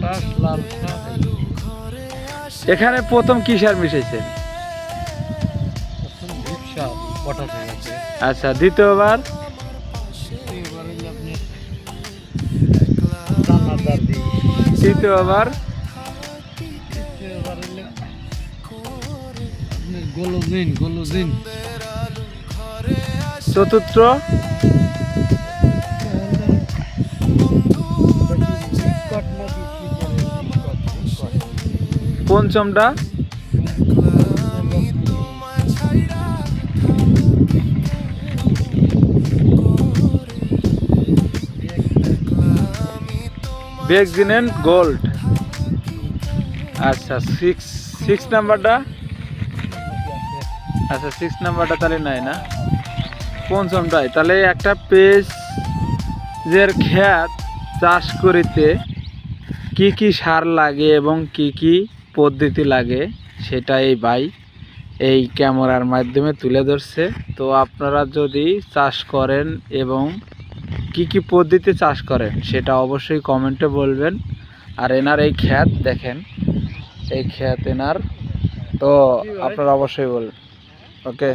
Potash, লাল সার। এখানে প্রথম কি সার মিশাইছেন? প্রথম ভিপ সার পটাশের আছে। আচ্ছা, দ্বিতীয়বার? এবার হইলো আপনার দানাদার দিই। তৃতীয়বার? এবার হইলো আপনার গোলোজিন। চতুর্থ? পঞ্চমটা? বেক্সিনেন্ট গোল্ড। আচ্ছা, সিক্স নাম্বারটা? আচ্ছা, 6 নাম্বারটা তাহলে নাই না, পঞ্চমটাই। তাহলে একটা পেঁয়াজের ক্ষেত চাষ করিতে কি কি সার লাগে এবং কি কি পদ্ধতি লাগে সেটা এই ভাই এই ক্যামেরার মাধ্যমে তুলে ধরছে। তো আপনারা যদি চাষ করেন এবং কি কি পদ্ধতিতে চাষ করেন সেটা অবশ্যই কমেন্টে বলবেন। আর এনার এই ক্ষেত দেখেন, এই ক্ষেত এনার, তো আপনারা অবশ্যই বলবেন। ওকে।